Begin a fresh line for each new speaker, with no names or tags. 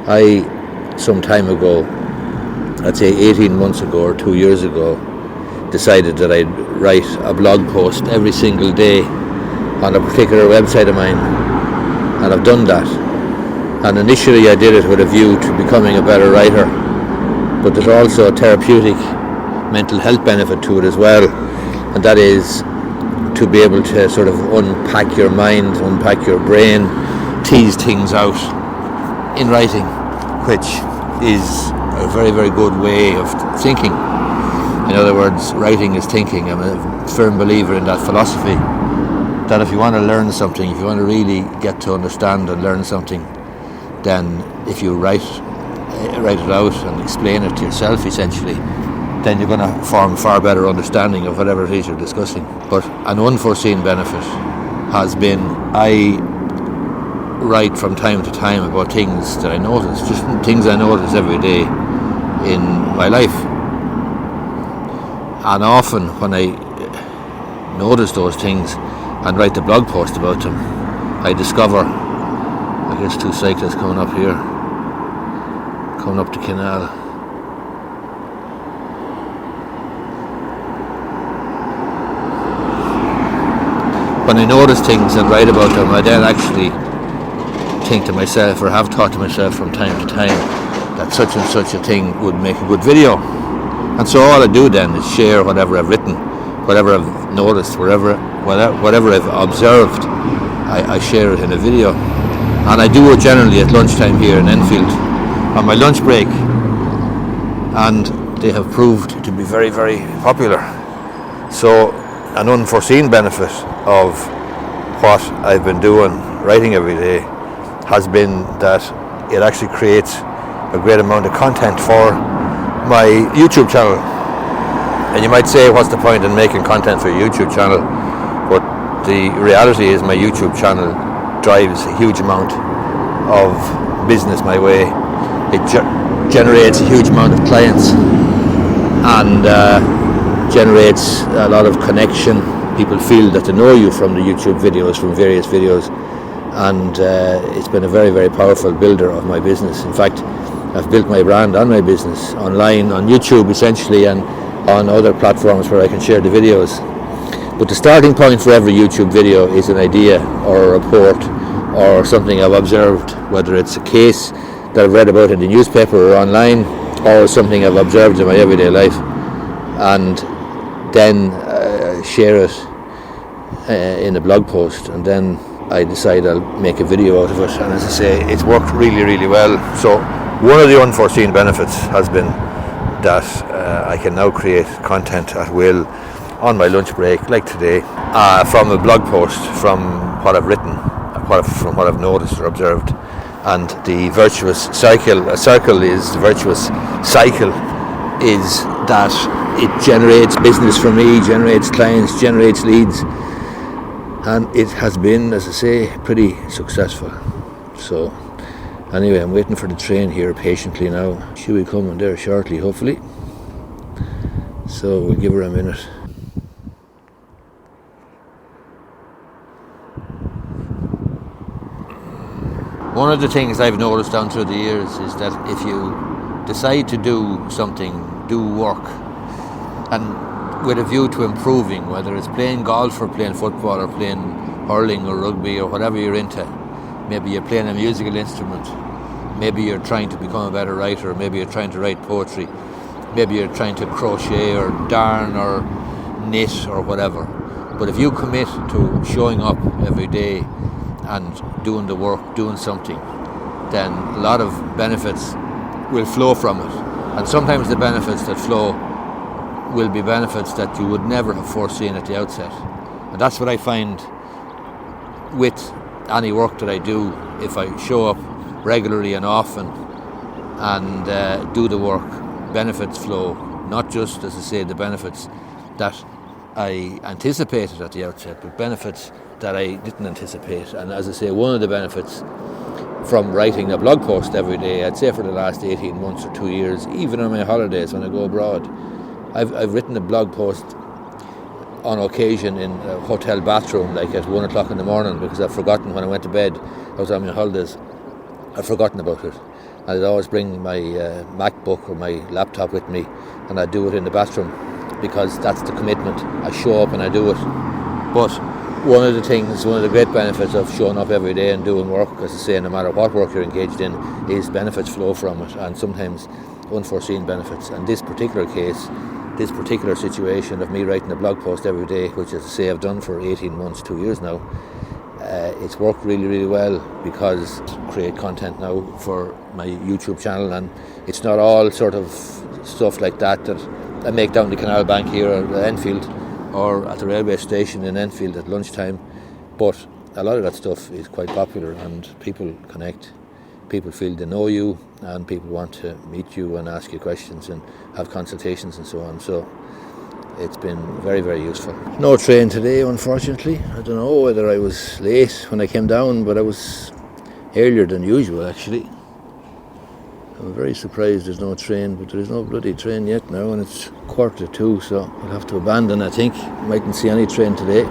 I, some time ago, I'd say 18 months ago or 2 years ago, decided that I'd write a blog post every single day on a particular website of mine, and I've done that. And initially I did it with a view to becoming a better writer, but there's also a therapeutic mental health benefit to it as well, and that is to be able to sort of unpack your mind, unpack your brain, tease things out in writing, which is a very, very good way of thinking. In other words, writing is thinking. I'm a firm believer in that philosophy, that if you want to learn something, if you want to really get to understand and learn something, then if you write it out and explain it to yourself, essentially, then you're going to form far better understanding of whatever it is you're discussing. But an unforeseen benefit has been, I write from time to time about things that I notice, just things I notice every day in my life. And often when I notice those things and write the blog post about them, I discover, I guess, two cyclists coming up here, coming up the canal. When I notice things and write about them, I then actually think to myself, or have thought to myself from time to time, that such and such a thing would make a good video. And so all I do then is share whatever I've written, whatever I've noticed, whatever I've observed, I share it in a video. And I do it generally at lunchtime here in Enfield, on my lunch break. And they have proved to be very, very popular. So an unforeseen benefit of what I've been doing, writing every day, has been that it actually creates a great amount of content for my YouTube channel. And you might say, what's the point in making content for your YouTube channel? But the reality is my YouTube channel drives a huge amount of business my way. It generates a huge amount of clients and generates a lot of connection. People feel that they know you from the YouTube videos, from various videos, and it's been a very, very powerful builder of my business. In fact, I've built my brand on my business, online, on YouTube essentially, and on other platforms where I can share the videos. But the starting point for every YouTube video is an idea or a report or something I've observed, whether it's a case that I've read about in the newspaper or online, or something I've observed in my everyday life, and then share it in a blog post, and then I decide I'll make a video out of it. And as I say, it's worked really, really well. So one of the unforeseen benefits has been that I can now create content at will on my lunch break, like today, from a blog post, from what I've written, from what I've noticed or observed. And the virtuous cycle, the virtuous cycle is that it generates business for me, generates clients, generates leads, and it has been, as I say, pretty successful. So anyway, I'm waiting for the train here patiently now. She'll be coming there shortly, hopefully. So we'll give her a minute. One of the things I've noticed down through the years is that if you decide to do something, do work, and with a view to improving, whether it's playing golf or playing football or playing hurling or rugby or whatever you're into, maybe you're playing a musical instrument, maybe you're trying to become a better writer, maybe you're trying to write poetry, maybe you're trying to crochet or darn or knit or whatever. But if you commit to showing up every day and doing the work, doing something, then a lot of benefits will flow from it. And sometimes the benefits that flow will be benefits that you would never have foreseen at the outset. And that's what I find with any work that I do. If I show up regularly and often and do the work, benefits flow. Not just, as I say, the benefits that I anticipated at the outset, but benefits that I didn't anticipate. And as I say, one of the benefits from writing a blog post every day, I'd say for the last 18 months or 2 years, even on my holidays when I go abroad, I've written a blog post on occasion in a hotel bathroom, like at 1 o'clock in the morning, because I've forgotten when I went to bed. I was on my holidays, I've forgotten about it. I'd always bring my MacBook or my laptop with me, and I'd do it in the bathroom, because that's the commitment. I show up and I do it. But one of the great benefits of showing up every day and doing work, as I say, no matter what work you're engaged in, is benefits flow from it, and sometimes unforeseen benefits. And this particular case, this particular situation of me writing a blog post every day, which, as I say, I've done for 18 months, 2 years now, it's worked really, really well, because I create content now for my YouTube channel, and it's not all sort of stuff like that I make down the canal bank here at Enfield or at the railway station in Enfield at lunchtime, but a lot of that stuff is quite popular, and people connect. People feel they know you, and people want to meet you and ask you questions and have consultations and so on. So it's been very, very useful. No train today, unfortunately. I don't know whether I was late when I came down, but I was earlier than usual, actually. I'm very surprised there's no train, but there's no bloody train yet now, and it's 1:45, so I'll have to abandon, I think. Mightn't see any train today.